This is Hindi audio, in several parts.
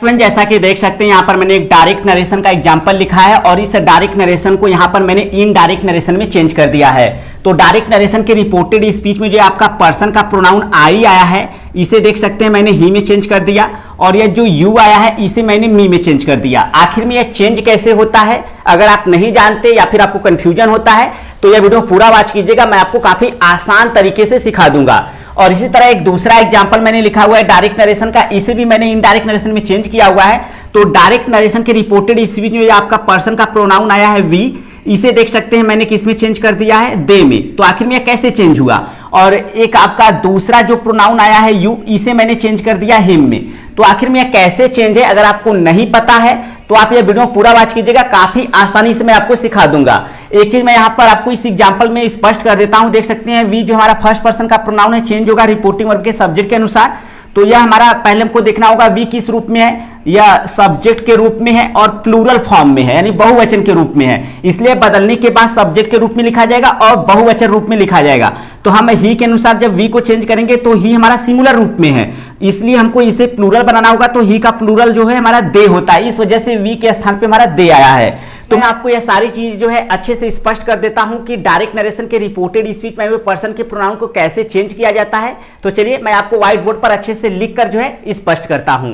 फ्रेंड जैसा कि देख सकते हैं यहाँ पर मैंने एक डायरेक्ट नरेशन का एग्जांपल लिखा है और इस डायरेक्ट नरेशन को यहाँ पर मैंने इनडायरेक्ट नरेशन में चेंज कर दिया है। तो डायरेक्ट नरेशन के रिपोर्टेड स्पीच में जो आपका पर्सन का प्रोनाउन आई आया है इसे देख सकते हैं मैंने ही में चेंज कर दिया और यह जो यू आया है इसे मैंने मी में चेंज कर दिया। आखिर में यह चेंज कैसे होता है, अगर आप नहीं जानते या फिर आपको कंफ्यूजन होता है तो यह वीडियो पूरा वॉच कीजिएगा, मैं आपको काफी आसान तरीके से सिखा दूंगा। और इसी तरह एक दूसरा एग्जांपल मैंने लिखा हुआ है डायरेक्ट नरेशन का, इसे भी मैंने इनडायरेक्ट नरेशन में चेंज किया हुआ है। तो डायरेक्ट नरेशन के रिपोर्टेड स्पीच में आपका पर्सन का प्रोनाउन आया है वी, इसे देख सकते हैं मैंने किस में चेंज कर दिया है, दे में। तो आखिर में यह कैसे चेंज हुआ। और एक आपका दूसरा जो प्रोनाउन आया है यू, इसे मैंने चेंज कर दिया हिम में। तो आखिर में यह कैसे चेंज है, अगर आपको नहीं पता है तो आप ये वीडियो पूरा वॉच कीजिएगा, काफी आसानी से मैं आपको सिखा दूंगा। एक चीज मैं यहाँ पर आपको इस एग्जांपल में स्पष्ट कर देता हूं, देख सकते हैं वी जो हमारा फर्स्ट पर्सन का प्रोनाउन है चेंज होगा रिपोर्टिंग वर्ब के सब्जेक्ट के अनुसार। तो यह हमारा पहले हमको देखना होगा वी किस रूप में है, या सब्जेक्ट के रूप में है और प्लूरल फॉर्म में है यानी बहुवचन के रूप में है, इसलिए बदलने के बाद सब्जेक्ट के रूप में लिखा जाएगा और बहुवचन रूप में लिखा जाएगा। तो हम ही के अनुसार जब वी को चेंज करेंगे तो ही हमारा सिंगुलर रूप में है, इसलिए हमको इसे प्लूरल बनाना होगा। तो ही का प्लूरल जो है हमारा दे होता है, इस वजह से वी के स्थान पे हमारा दे आया है। तो मैं आपको यह सारी चीज जो है अच्छे से स्पष्ट कर देता हूं कि डायरेक्ट नरेशन के रिपोर्टेड स्पीच में पर्सन के प्रोनाउन को कैसे चेंज किया जाता है। तो चलिए मैं आपको व्हाइट बोर्ड पर अच्छे से लिखकर जो है स्पष्ट करता हूं।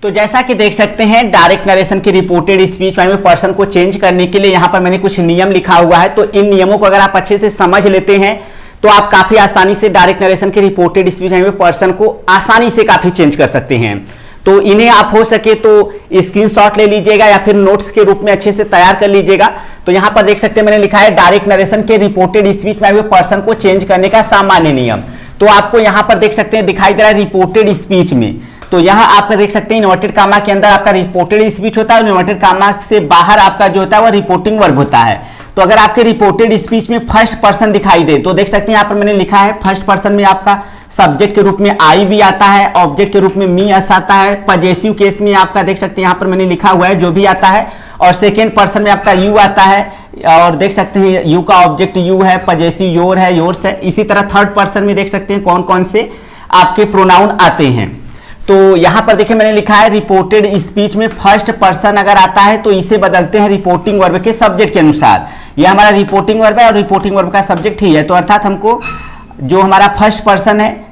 तो जैसा कि देख सकते हैं डायरेक्ट नरेशन की रिपोर्टेड स्पीच में पर्सन को चेंज करने के लिए यहाँ पर मैंने कुछ नियम लिखा हुआ है। तो इन नियमों को अगर आप अच्छे से समझ लेते हैं तो आप काफी आसानी से डायरेक्ट नरेशन के रिपोर्टेड स्पीच में पर्सन को आसानी से काफी चेंज कर सकते हैं। तो इन्हें आप हो सके तो स्क्रीनशॉट ले लीजिएगा या फिर नोट्स के रूप में अच्छे से तैयार कर लीजिएगा। तो यहाँ पर देख सकते हैं मैंने लिखा है डायरेक्ट नरेशन के रिपोर्टेड स्पीच में पर्सन को चेंज करने का सामान्य नियम। तो आपको यहाँ पर देख सकते हैं दिखाई दे रहा है रिपोर्टेड स्पीच में, तो यहाँ आपका देख सकते हैं इन्वर्टेड कामा के अंदर आपका रिपोर्टेड स्पीच होता है, इन्वर्टेड कामा से बाहर आपका जो होता है वह रिपोर्टिंग वर्ब होता है। तो अगर आपके रिपोर्टेड स्पीच में फर्स्ट पर्सन दिखाई दे तो देख सकते हैं यहाँ पर मैंने लिखा है फर्स्ट पर्सन में आपका सब्जेक्ट के रूप में आई भी आता है, ऑब्जेक्ट के रूप में मी एस आता है, पजेसिव केस में आपका देख सकते हैं यहाँ पर मैंने लिखा हुआ है जो भी आता है, और सेकेंड पर्सन में आपका यू आता है और देख सकते हैं यू का ऑब्जेक्ट यू है, पजेसिव योर है, योर्स है। इसी तरह थर्ड पर्सन में देख सकते हैं कौन कौन से आपके प्रोनाउन आते हैं। तो यहाँ पर देखिए मैंने लिखा है रिपोर्टेड स्पीच में फर्स्ट पर्सन अगर आता है तो इसे बदलते हैं रिपोर्टिंग वर्ब के सब्जेक्ट के अनुसार। यह हमारा रिपोर्टिंग वर्ब है और रिपोर्टिंग वर्ब का सब्जेक्ट ही है, तो अर्थात हमको जो हमारा फर्स्ट पर्सन है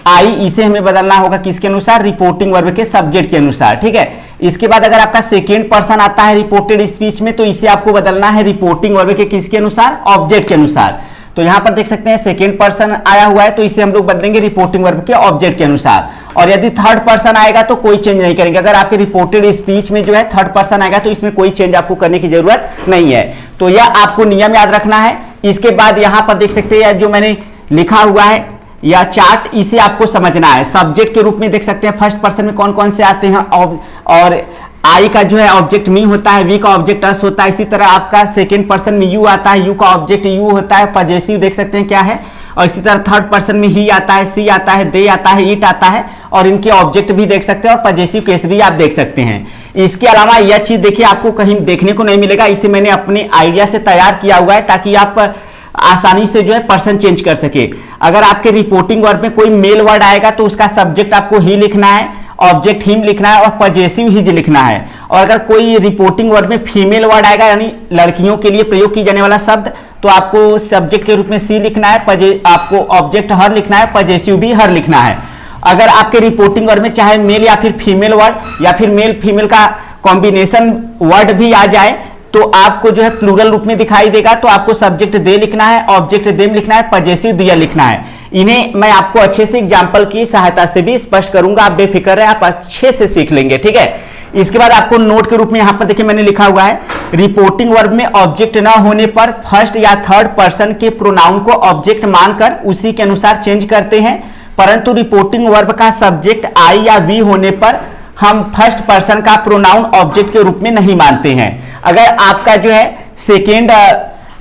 आई इसे हमें बदलना होगा किसके अनुसार, रिपोर्टिंग वर्ब के सब्जेक्ट के अनुसार। ठीक है, इसके बाद अगर आपका सेकेंड पर्सन आता है रिपोर्टेड स्पीच में तो इसे आपको बदलना है रिपोर्टिंग वर्ब के किसके अनुसार, ऑब्जेक्ट के अनुसार। तो यहाँ पर देख सकते हैं सेकेंड पर्सन आया हुआ है तो इसे हम लोग बदलेंगे रिपोर्टिंग वर्ब के ऑब्जेक्ट के अनुसार। और यदि थर्ड पर्सन आएगा तो कोई चेंज नहीं करेंगे, अगर आपके रिपोर्टेड स्पीच में जो है थर्ड पर्सन आएगा तो इसमें कोई चेंज आपको करने की जरूरत नहीं है। तो यह आपको नियम याद रखना है। इसके बाद यहाँ पर देख सकते हैं जो मैंने लिखा हुआ है या चार्ट, इसे आपको समझना है। सब्जेक्ट के रूप में देख सकते हैं फर्स्ट पर्सन में कौन कौन से आते हैं, और आई का जो है ऑब्जेक्ट मी होता है, वी का ऑब्जेक्ट अस होता है। इसी तरह आपका सेकेंड पर्सन में यू आता है, यू का ऑब्जेक्ट यू होता है, पजेसिव देख सकते हैं क्या है। और इसी तरह थर्ड पर्सन में ही आता है, सी आता है, दे आता है, इट आता है, और इनके ऑब्जेक्ट भी देख सकते हैं और पजेसिव केस भी आप देख सकते हैं। इसके अलावा यह चीज देखिए आपको कहीं देखने को नहीं मिलेगा, इसे मैंने अपने आइडिया से तैयार किया हुआ है ताकि आप आसानी से जो है पर्सन चेंज कर सके। अगर आपके रिपोर्टिंग वर्ब में कोई मेल वर्ड आएगा तो उसका सब्जेक्ट आपको ही लिखना है, ऑब्जेक्ट हिम लिखना है और पजेसिव हिज लिखना है। और अगर कोई रिपोर्टिंग वर्ड में फीमेल वर्ड आएगा यानी लड़कियों के लिए प्रयोग की जाने वाला शब्द, तो आपको सब्जेक्ट के रूप में सी लिखना है, आपको ऑब्जेक्ट हर लिखना है, पजेसिव भी हर लिखना है। अगर आपके रिपोर्टिंग वर्ड में चाहे मेल या फिर फीमेल वर्ड या फिर मेल फीमेल का कॉम्बिनेशन वर्ड भी आ जाए तो आपको जो है प्लूरल रूप में दिखाई देगा, तो आपको सब्जेक्ट दे लिखना है, ऑब्जेक्ट देम लिखना है, पजेसिव दिया लिखना है। इन्हें मैं आपको अच्छे से एग्जांपल की सहायता से भी स्पष्ट करूंगा, आप बेफिक्र रहे, आप अच्छे से सीख लेंगे। ठीक है, इसके बाद आपको नोट के रूप में यहाँ पर देखिए मैंने लिखा हुआ है रिपोर्टिंग वर्ब में ऑब्जेक्ट न होने पर फर्स्ट या थर्ड पर्सन के प्रोनाउन को ऑब्जेक्ट मानकर उसी के अनुसार चेंज करते हैं, परंतु रिपोर्टिंग वर्ब का सब्जेक्ट आई या वी होने पर हम फर्स्ट पर्सन का प्रोनाउन ऑब्जेक्ट के रूप में नहीं मानते हैं। अगर आपका जो है सेकेंड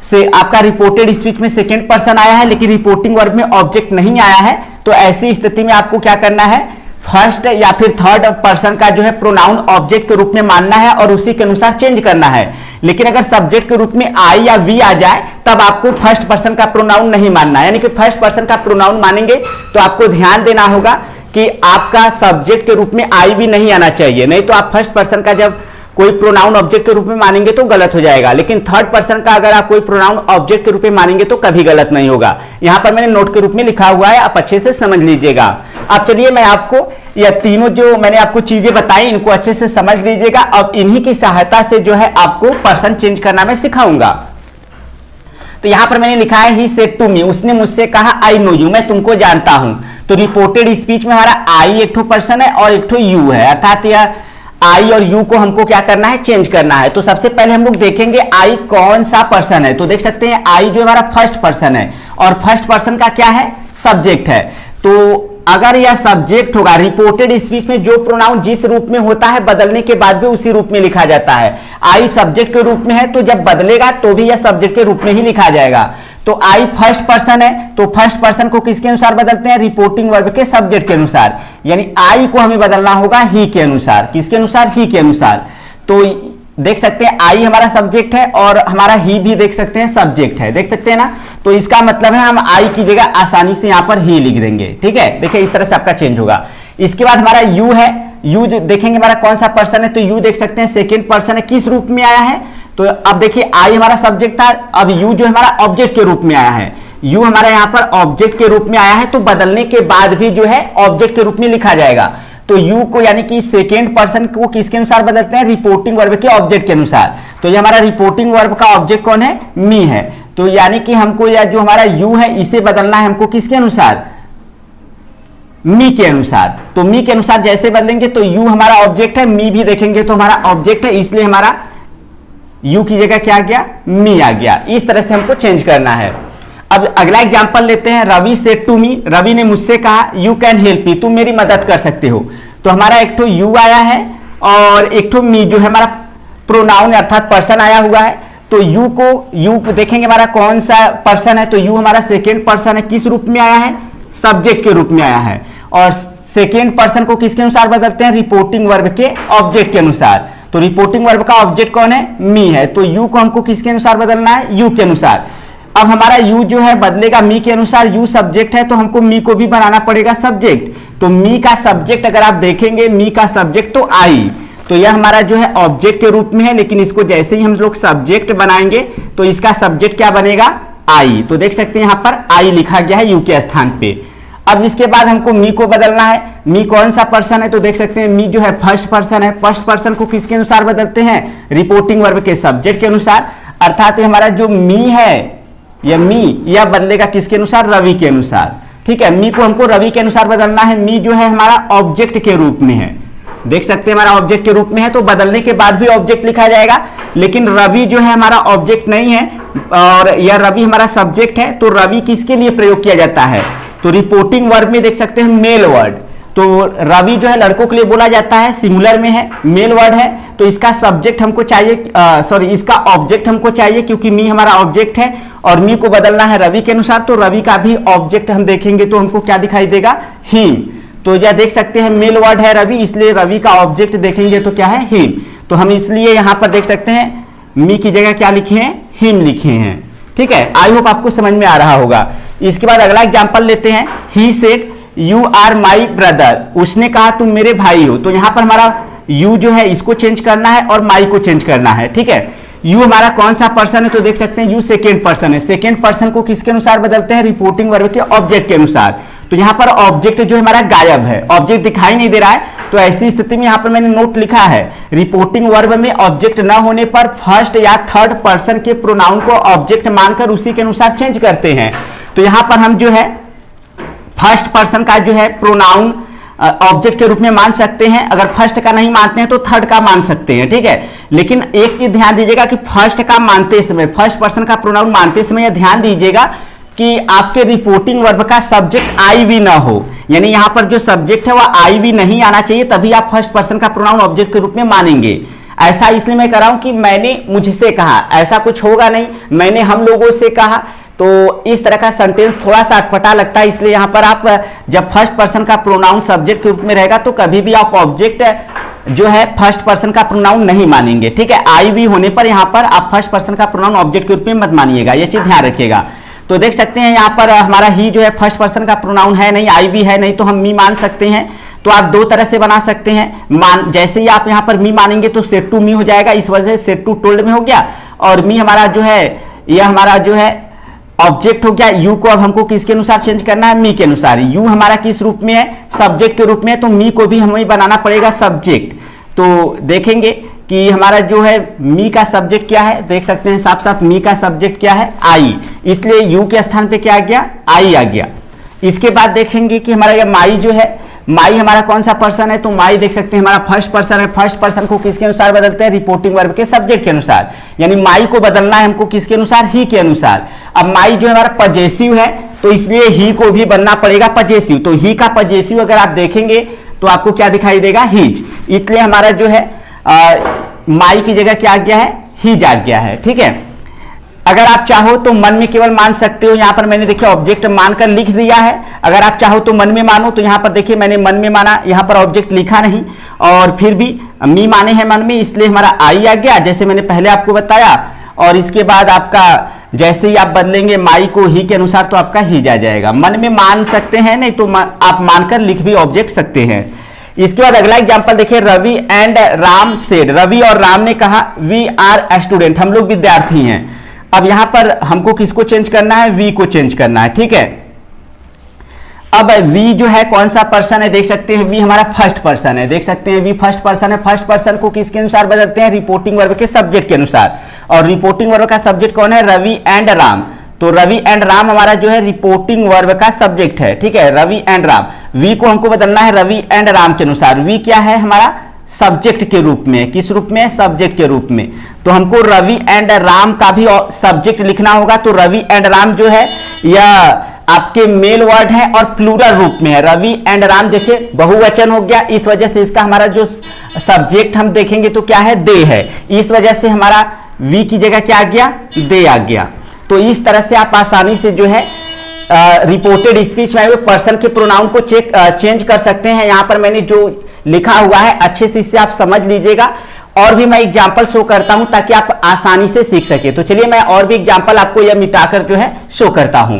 से आपका रिपोर्टेड स्पीच में सेकेंड पर्सन आया है लेकिन रिपोर्टिंग वर्ब में ऑब्जेक्ट नहीं आया है तो ऐसी स्थिति में आपको क्या करना है, फर्स्ट या फिर थर्ड पर्सन का जो है प्रोनाउन ऑब्जेक्ट के रूप में मानना है और उसी के अनुसार चेंज करना है। लेकिन अगर सब्जेक्ट के रूप में आई या वी आ जाए तब आपको फर्स्ट पर्सन का प्रोनाउन नहीं मानना है, यानी कि फर्स्ट पर्सन का प्रोनाउन मानेंगे तो आपको ध्यान देना होगा कि आपका सब्जेक्ट के रूप में आई भी नहीं आना चाहिए, नहीं तो आप फर्स्ट पर्सन का जब कोई प्रोनाउन ऑब्जेक्ट के रूप में मानेंगे तो गलत हो जाएगा, लेकिन थर्ड पर्सन का अगर आप कोई प्रोनाउन ऑब्जेक्ट के रूप में मानेंगे तो कभी गलत नहीं होगा। यहां पर मैंने नोट के रूप में लिखा हुआ है, आप अच्छे से समझ लीजिएगा। अब चलिए मैं आपको यह तीनों जो मैंने आपको चीजें बताई इनको अच्छे से समझ लीजिएगा। अब इन्हीं की सहायता से जो है आपको पर्सन चेंज करना मैं सिखाऊंगा। तो यहां पर मैंने लिखा है ही सेड टू मी, उसने मुझसे कहा आई नो यू, मैं तुमको जानता हूं। तो रिपोर्टेड स्पीच में हमारा आई एक ठो पर्सन है और एक ठो यू है, अर्थात यह आई और यू को हमको क्या करना है, चेंज करना है। तो सबसे पहले हम लोग देखेंगे आई कौन सा पर्सन है। तो देख सकते हैं आई जो हमारा फर्स्ट पर्सन है और फर्स्ट पर्सन का क्या है, सब्जेक्ट है। तो अगर यह सब्जेक्ट होगा, रिपोर्टेड स्पीच में जो प्रोनाउन जिस रूप में होता है बदलने के बाद भी उसी रूप में लिखा जाता है। आई सब्जेक्ट के रूप में है तो जब बदलेगा तो भी यह सब्जेक्ट के रूप में ही लिखा जाएगा। तो आई फर्स्ट पर्सन है तो फर्स्ट पर्सन को किसके अनुसार बदलते हैं, रिपोर्टिंग वर्ब के सब्जेक्ट के अनुसार, यानी आई को हमें बदलना होगा ही के अनुसार। किसके अनुसार, ही के अनुसार। तो देख सकते हैं आई हमारा सब्जेक्ट है और हमारा ही भी देख सकते हैं सब्जेक्ट है, देख सकते हैं ना। तो इसका मतलब है हम आई की जगह आसानी से यहां पर ही लिख देंगे, ठीक है। देखिए इस तरह से आपका चेंज होगा। इसके बाद हमारा यू है, यू देखेंगे हमारा कौन सा पर्सन है, तो यू देख सकते हैं सेकेंड पर्सन है, किस रूप में आया है। तो अब देखिए आई हमारा सब्जेक्ट था, अब यू जो हमारा ऑब्जेक्ट के रूप में आया है। यू हमारा यहाँ पर ऑब्जेक्ट के रूप में आया है तो बदलने के बाद भी जो है ऑब्जेक्ट के रूप में लिखा जाएगा। तो यू को यानी कि सेकेंड पर्सन को किसके अनुसार बदलते हैं, रिपोर्टिंग वर्ब के ऑब्जेक्ट के अनुसार। तो ये हमारा रिपोर्टिंग वर्ब का ऑब्जेक्ट कौन है, मी है। तो यानी कि हमको यह जो हमारा यू है इसे बदलना है हमको किसके अनुसार, मी के अनुसार। तो मी के अनुसार जैसे बदलेंगे तो यू हमारा ऑब्जेक्ट है, मी भी देखेंगे तो हमारा ऑब्जेक्ट है, इसलिए हमारा यू की जगह क्या आ गया, मी आ गया। इस तरह से हमको चेंज करना है। अब अगला एग्जांपल लेते हैं, Ravi said to me, Ravi ने मुझसे कहा यू कैन हेल्प मी, तुम मेरी मदद कर सकते हो। तो हमारा एक ठो यू आया है और एक ठो मी जो है हमारा प्रोनाउन अर्थात पर्सन आया हुआ है। तो यू को देखेंगे हमारा कौन सा पर्सन है, तो यू हमारा सेकेंड पर्सन है, किस रूप में आया है, सब्जेक्ट के रूप में आया है। और सेकेंड पर्सन को किसके अनुसार बदलते हैं, रिपोर्टिंग वर्ब के ऑब्जेक्ट के अनुसार। तो रिपोर्टिंग वर्ब का ऑब्जेक्ट कौन है, मी है। तो यू को हमको किसके अनुसार बदलना है, यू के अनुसार। अब हमारा यू जो है बदलेगा मी के अनुसार, यू सब्जेक्ट है तो हमको मी को भी बनाना पड़ेगा सब्जेक्ट। तो मी का सब्जेक्ट अगर आप देखेंगे, मी का सब्जेक्ट तो आई, तो यह हमारा जो है ऑब्जेक्ट के रूप में है, लेकिन इसको जैसे ही हम लोग सब्जेक्ट बनाएंगे तो इसका सब्जेक्ट क्या बनेगा, आई। तो देख सकते हैं यहां पर आई लिखा गया है यू के स्थान पे। अब इसके बाद हमको मी को बदलना है। मी कौन सा पर्सन है, तो देख सकते हैं मी जो है फर्स्ट पर्सन है। फर्स्ट पर्सन को किसके अनुसार बदलते हैं, रिपोर्टिंग वर्ब के सब्जेक्ट के अनुसार। अर्थात हमारा जो मी है यह मी यह बदलेगा किसके अनुसार, रवि के अनुसार, ठीक है। मी को हमको रवि के अनुसार बदलना है। मी जो है हमारा ऑब्जेक्ट के रूप में है, देख सकते हैं हमारा ऑब्जेक्ट के रूप में है तो बदलने के बाद भी ऑब्जेक्ट लिखा जाएगा। लेकिन रवि जो है हमारा ऑब्जेक्ट नहीं है और यह रवि हमारा सब्जेक्ट है। तो रवि किसके लिए प्रयोग किया जाता है, तो रिपोर्टिंग वर्ब में देख सकते हैं मेल वर्ड। तो रवि जो है लड़कों के लिए बोला जाता है, सिंगुलर में है, मेल वर्ड है। तो इसका सब्जेक्ट हमको चाहिए, इसका ऑब्जेक्ट हमको चाहिए क्योंकि मी हमारा ऑब्जेक्ट है और मी को बदलना है रवि के अनुसार। तो रवि का भी ऑब्जेक्ट हम देखेंगे तो हमको क्या दिखाई देगा, हिम। तो यह देख सकते हैं मेल वर्ड है रवि, इसलिए रवि का ऑब्जेक्ट देखेंगे तो क्या है, हिम। तो हम इसलिए यहां पर देख सकते हैं मी की जगह क्या लिखे हैं, हिम लिखे हैं, ठीक है। आई होप आपको समझ में आ रहा होगा। इसके बाद अगला एग्जांपल लेते हैं, he said you are my brother, उसने कहा तुम मेरे भाई हो। तो यहां पर हमारा यू जो है इसको चेंज करना है और माई को चेंज करना है, ठीक है। यू हमारा कौन सा पर्सन है, तो देख सकते हैं यू सेकेंड पर्सन है। सेकेंड पर्सन को किसके अनुसार बदलते हैं, रिपोर्टिंग वर्ब के ऑब्जेक्ट के अनुसार। तो यहां पर ऑब्जेक्ट जो हमारा गायब है, ऑब्जेक्ट दिखाई नहीं दे रहा है। तो ऐसी स्थिति में यहां पर मैंने नोट लिखा है, रिपोर्टिंग वर्ब में ऑब्जेक्ट न होने पर फर्स्ट या थर्ड पर्सन के प्रोनाउन को ऑब्जेक्ट मानकर उसी के अनुसार चेंज करते हैं। तो यहां पर हम जो है फर्स्ट पर्सन का जो है प्रोनाउन ऑब्जेक्ट के रूप में मान सकते हैं। अगर फर्स्ट का नहीं मानते हैं तो थर्ड का मान सकते हैं, ठीक है। लेकिन एक चीज ध्यान दीजिएगा कि फर्स्ट का मानते समय, फर्स्ट पर्सन का प्रोनाउन मानते समय ध्यान दीजिएगा कि आपके रिपोर्टिंग वर्ब का सब्जेक्ट आई भी ना हो, यानी यहां पर जो सब्जेक्ट है वह आई भी नहीं आना चाहिए, तभी आप फर्स्ट पर्सन का प्रोनाउन ऑब्जेक्ट के रूप में मानेंगे। ऐसा इसलिए मैं कर रहा हूं कि मैंने मुझसे कहा, ऐसा कुछ होगा नहीं, मैंने हम लोगों से कहा। तो इस तरह का सेंटेंस थोड़ा सा अटपटा लगता है, इसलिए यहां पर आप जब फर्स्ट पर्सन का प्रोनाउन सब्जेक्ट के रूप में रहेगा तो कभी भी आप ऑब्जेक्ट जो है फर्स्ट पर्सन का प्रोनाउन नहीं मानेंगे, ठीक है। आई भी होने पर यहां पर आप फर्स्ट पर्सन का प्रोनाउन ऑब्जेक्ट के रूप में मत मानिएगा, यह चीज ध्यान रखिएगा। तो देख सकते हैं यहाँ पर हमारा ही जो है फर्स्ट पर्सन का प्रोनाउन है नहीं, आई भी है नहीं, तो हम मी मान सकते हैं। तो आप दो तरह से बना सकते हैं, जैसे ही आप यहाँ पर मी मानेंगे तो सेड टू मी हो जाएगा, इस वजह से सेड टू टोल्ड में हो गया। और मी हमारा जो है यह हमारा जो है ऑब्जेक्ट हो गया। यू को अब हमको किसके अनुसार चेंज करना है, मी के अनुसार। यू हमारा किस रूप में है, सब्जेक्ट के रूप में, तो मी को भी हमें बनाना पड़ेगा सब्जेक्ट। तो देखेंगे कि हमारा जो है मी का सब्जेक्ट क्या है, देख सकते हैं साफ साफ मी का सब्जेक्ट क्या है, आई, इसलिए यू के स्थान पे क्या आ गया, आई आ गया। इसके बाद देखेंगे कि हमारा यह माई जो है, माई हमारा कौन सा पर्सन है, तो माई देख सकते हैं हमारा फर्स्ट पर्सन है। फर्स्ट पर्सन को किसके अनुसार बदलते हैं, रिपोर्टिंग वर्ब के सब्जेक्ट के अनुसार, यानी माई को बदलना है हमको किसके अनुसार, ही के अनुसार। अब माई जो हमारा पजेसिव है, तो इसलिए ही को भी बनना पड़ेगा पजेसिव। तो ही का पजेसिव अगर आप देखेंगे तो आपको क्या दिखाई देगा, हीज, इसलिए हमारा जो है माई की जगह क्या आ गया है, हीज आ गया है। ठीक है, अगर आप चाहो तो मन में केवल मान सकते हो, यहां पर मैंने देखिए ऑब्जेक्ट मानकर लिख दिया है। अगर आप चाहो तो मन में मानो, तो यहां पर देखिए मैंने मन में माना, यहां पर ऑब्जेक्ट लिखा नहीं, और फिर भी मी माने हैं मन में, इसलिए हमारा आई आ गया, जैसे मैंने पहले आपको बताया। और इसके बाद आपका जैसे ही आप बदलेंगे माई को ही के अनुसार, तो आपका हीज आ जाएगा। मन में मान सकते हैं, नहीं तो आप मानकर लिख भी ऑब्जेक्ट सकते हैं। इसके बाद अगला एग्जांपल देखिए, रवि एंड राम सेड, रवि और राम ने कहा वी आर स्टूडेंट, हम लोग विद्यार्थी हैं। अब यहां पर हमको किसको चेंज करना है, वी को चेंज करना है। ठीक है, अब वी जो है कौन सा पर्सन है, देख सकते हैं वी हमारा फर्स्ट पर्सन है, देख सकते हैं वी फर्स्ट पर्सन है। फर्स्ट पर्सन को किसके अनुसार बदलते हैं, रिपोर्टिंग वर्ब के सब्जेक्ट के अनुसार। और रिपोर्टिंग वर्ब का सब्जेक्ट कौन है, रवि एंड राम। तो रवि एंड राम हमारा जो है रिपोर्टिंग वर्ब का सब्जेक्ट है। ठीक है, रवि एंड राम, वी को हमको बदलना है रवि एंड राम के अनुसार। वी क्या है हमारा, सब्जेक्ट के रूप में, किस रूप में, सब्जेक्ट के रूप में। तो हमको रवि एंड राम का भी सब्जेक्ट लिखना होगा। तो रवि एंड राम जो है यह आपके मेल वर्ड है और प्लूरल रूप में है। रवि एंड राम देखिए बहुवचन हो गया, इस वजह से इसका हमारा जो सब्जेक्ट हम देखेंगे तो क्या है, दे है। इस वजह से हमारा वी की जगह क्या आ गया, दे आ गया। तो इस तरह से आप आसानी से जो है रिपोर्टेड स्पीच में पर्सन के प्रोनाउन को चेंज कर सकते हैं। यहां पर मैंने जो लिखा हुआ है अच्छे से इससे आप समझ लीजिएगा, और भी मैं एग्जांपल शो करता हूं ताकि आप आसानी से सीख सके। तो चलिए मैं और भी एग्जांपल आपको यह मिटाकर जो है शो करता हूं।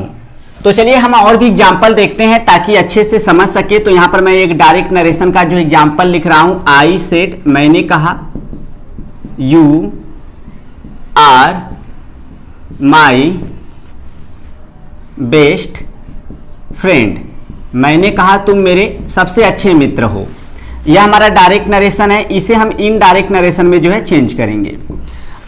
तो चलिए हम और भी एग्जांपल देखते हैं ताकि अच्छे से समझ सके। तो यहां पर मैं एक डायरेक्ट नरेशन का जो एग्जांपल लिख रहा हूं, आई सेड, मैंने कहा you are my best friend, मैंने कहा तुम मेरे सबसे अच्छे मित्र हो। यह हमारा डायरेक्ट नरेशन है, इसे हम इनडायरेक्ट नरेशन में जो है चेंज करेंगे।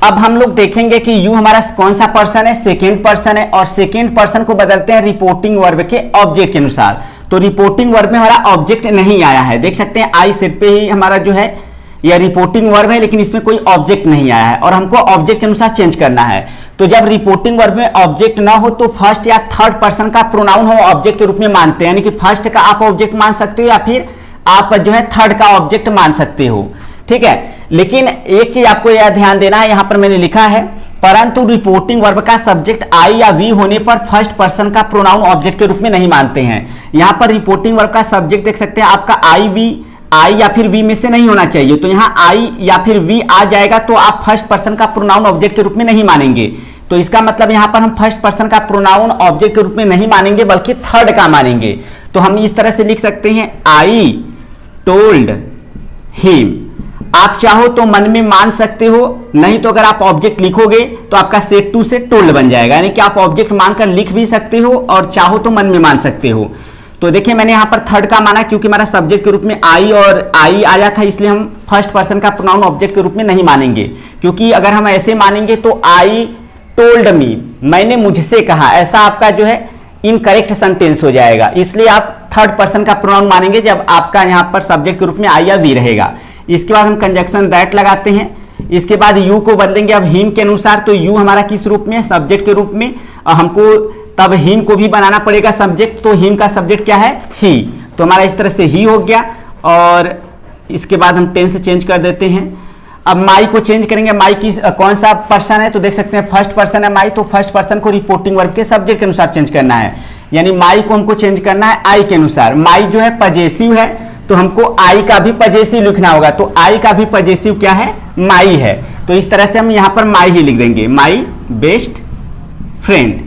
अब हम लोग देखेंगे कि यू हमारा कौन सा पर्सन है, सेकेंड पर्सन है, और सेकेंड पर्सन को बदलते हैं रिपोर्टिंग वर्ब के ऑब्जेक्ट के अनुसार। तो रिपोर्टिंग वर्ब में हमारा ऑब्जेक्ट नहीं आया है, देख सकते हैं आई सेड पे ही हमारा जो है यह रिपोर्टिंग वर्ब है, लेकिन इसमें कोई ऑब्जेक्ट नहीं आया है और हमको ऑब्जेक्ट के अनुसार चेंज करना है। तो जब रिपोर्टिंग वर्ब में ऑब्जेक्ट ना हो तो फर्स्ट या थर्ड पर्सन का प्रोनाउन हो ऑब्जेक्ट के रूप में मानते हैं, यानी कि फर्स्ट का आप ऑब्जेक्ट मान सकते हो या फिर आप जो है थर्ड का ऑब्जेक्ट मान सकते हो। ठीक है, लेकिन एक चीज आपको यह ध्यान देना है, यहां पर मैंने लिखा है परंतु रिपोर्टिंग वर्ब का सब्जेक्ट आई या वी होने पर फर्स्ट पर्सन का प्रोनाउन ऑब्जेक्ट के रूप में नहीं मानते हैं। यहां पर रिपोर्टिंग वर्ब का सब्जेक्ट देख सकते हैं आपका आई या फिर वी में से नहीं होना चाहिए। तो यहाँ आई या फिर वी आ जाएगा तो आप फर्स्ट पर्सन का प्रोनाउन ऑब्जेक्ट के रूप में नहीं मानेंगे। तो इसका मतलब यहाँ पर हम फर्स्ट पर्सन का प्रोनाउन ऑब्जेक्ट के रूप में नहीं मानेंगे बल्कि थर्ड का मानेंगे। तो हम इस तरह से लिख सकते हैं आई टोल्ड हिम। आप चाहो तो मन में मान सकते हो, नहीं तो अगर आप ऑब्जेक्ट लिखोगे तो आपका सेड टू से टोल्ड बन जाएगा, यानी कि आप ऑब्जेक्ट मानकर लिख भी सकते हो और चाहो तो मन में मान सकते हो। तो देखिए मैंने यहाँ पर थर्ड का माना क्योंकि हमारा सब्जेक्ट के रूप में आई और आई आया था, इसलिए हम फर्स्ट पर्सन का प्रोनाउन ऑब्जेक्ट के रूप में नहीं मानेंगे। क्योंकि अगर हम ऐसे मानेंगे तो आई टोल्ड मी, मैंने मुझसे कहा, ऐसा आपका जो है इनकरेक्ट सेंटेंस हो जाएगा। इसलिए आप थर्ड पर्सन का प्रोनाउन मानेंगे जब आपका यहाँ पर सब्जेक्ट के रूप में आई या वी रहेगा। इसके बाद हम कंजक्शन दैट लगाते हैं। इसके बाद यू को बदलेंगे अब हिम के अनुसार। तो यू हमारा किस रूप में, सब्जेक्ट के रूप में, हमको तब हिम को भी बनाना पड़ेगा सब्जेक्ट। तो हिम का सब्जेक्ट क्या है, ही। तो हमारा इस तरह से ही हो गया। और इसके बाद हम टेंस चेंज कर देते हैं। अब माई को चेंज करेंगे। माई की कौन सा पर्सन है, तो देख सकते हैं फर्स्ट पर्सन है माई, तो फर्स्ट पर्सन को रिपोर्टिंग वर्ब के सब्जेक्ट के अनुसार चेंज करना है, यानी माई को हमको चेंज करना है आई के अनुसार। माई जो है पजेसिव है तो हमको आई का भी पजेसिव लिखना होगा। तो आई का भी पजेसिव क्या है, माई है। तो इस तरह से हम यहाँ पर माई ही लिख देंगे, माई बेस्ट फ्रेंड।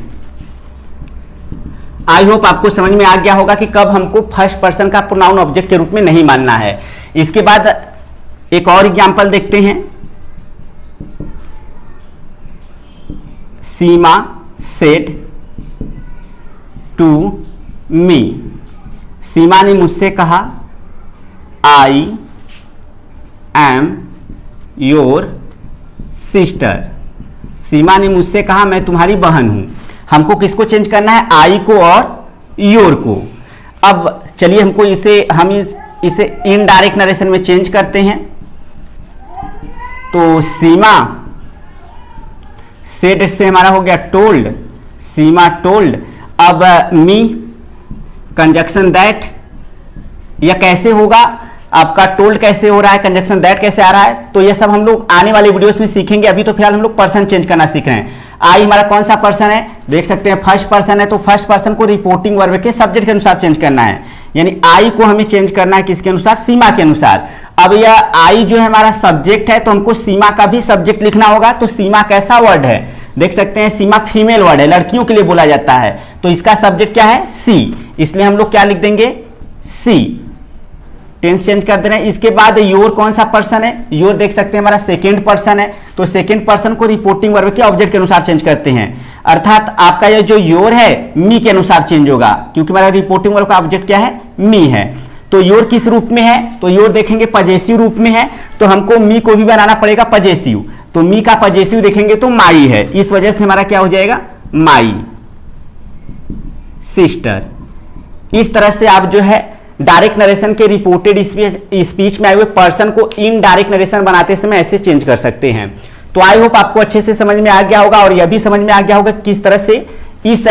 आई होप आपको समझ में आ गया होगा कि कब हमको फर्स्ट पर्सन का प्रोनाउन ऑब्जेक्ट के रूप में नहीं मानना है। इसके बाद एक और एग्जांपल देखते हैं। सीमा सेड टू मी, सीमा ने मुझसे कहा आई एम योर सिस्टर, सीमा ने मुझसे कहा मैं तुम्हारी बहन हूं। हमको किसको चेंज करना है, आई को और योर को। अब चलिए हमको इसे इनडायरेक्ट नरेशन में चेंज करते हैं। तो सीमा सेड से हमारा हो गया टोल्ड, सीमा टोल्ड। अब मी कंजक्शन दैट, यह कैसे होगा, आपका टोल्ड कैसे हो रहा है, कंजक्शन दैट कैसे आ रहा है, तो ये सब हम लोग आने वाले वीडियोस में सीखेंगे। अभी तो फिलहाल हम लोग पर्सन चेंज करना सीख रहे हैं। आई हमारा कौन सा पर्सन है, देख सकते हैं फर्स्ट पर्सन है, तो फर्स्ट पर्सन को रिपोर्टिंग वर्ब के सब्जेक्ट के अनुसार चेंज करना है। यानी आई को हमें चेंज करना है किसके अनुसार, सीमा के अनुसार। अब यह आई जो है हमारा सब्जेक्ट है, तो हमको सीमा का भी सब्जेक्ट लिखना होगा। तो सीमा कैसा वर्ड है, देख सकते हैं सीमा फीमेल वर्ड है, लड़कियों के लिए बोला जाता है। तो इसका सब्जेक्ट क्या है, सी, इसलिए हम लोग क्या लिख देंगे, सी, टेंस चेंज कर दे रहे हैं। इसके बाद योर कौन सा पर्सन है, योर देख सकते हैं हमारा सेकेंड पर्सन है, तो सेकेंड पर्सन को रिपोर्टिंग वर्ब के ऑब्जेक्ट के अनुसार चेंज करते हैं। अर्थात आपका ये जो योर है मी के अनुसार चेंज होगा, क्योंकि हमारा रिपोर्टिंग वर्ब का ऑब्जेक्ट क्या है, मी है। तो योर किस रूप में है, तो योर देखेंगे पजेसिव रूप में है, तो हमको मी को भी बनाना पड़ेगा पजेसिव। तो मी का पजेसिव देखेंगे तो माई है, इस वजह से हमारा क्या हो जाएगा, माई सिस्टर। इस तरह से आप जो है डायरेक्ट नरेशन के रिपोर्टेड स्पीच में आए हुए पर्सन को इनडायरेक्ट नरेशन बनाते समय ऐसे चेंज कर सकते हैं। तो आई होप आपको अच्छे से समझ में आ गया होगा, और यह भी समझ में आ गया होगा किस तरह से इस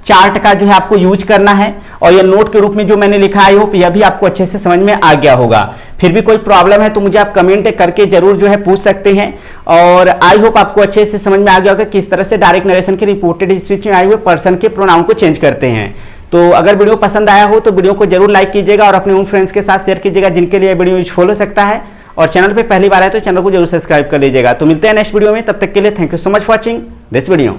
चार्ट का जो है आपको यूज करना है। और यह नोट के रूप में जो मैंने लिखा, आई होप यह भी आपको अच्छे से समझ में आ गया होगा। फिर भी कोई प्रॉब्लम है तो मुझे आप कमेंट करके जरूर जो है पूछ सकते हैं। और आई होप आपको अच्छे से समझ में आ गया होगा किस तरह से डायरेक्ट नरेशन के रिपोर्टेड स्पीच में आए हुए पर्सन के प्रोनाउन को चेंज करते हैं। तो अगर वीडियो पसंद आया हो तो वीडियो को जरूर लाइक कीजिएगा और अपने उन फ्रेंड्स के साथ शेयर कीजिएगा जिनके लिए वीडियो यूजफुल हो सकता है। और चैनल पे पहली बार आए तो चैनल को जरूर सब्सक्राइब कर लीजिएगा। तो मिलते हैं नेक्स्ट वीडियो में, तब तक के लिए thank you so much for watching this video.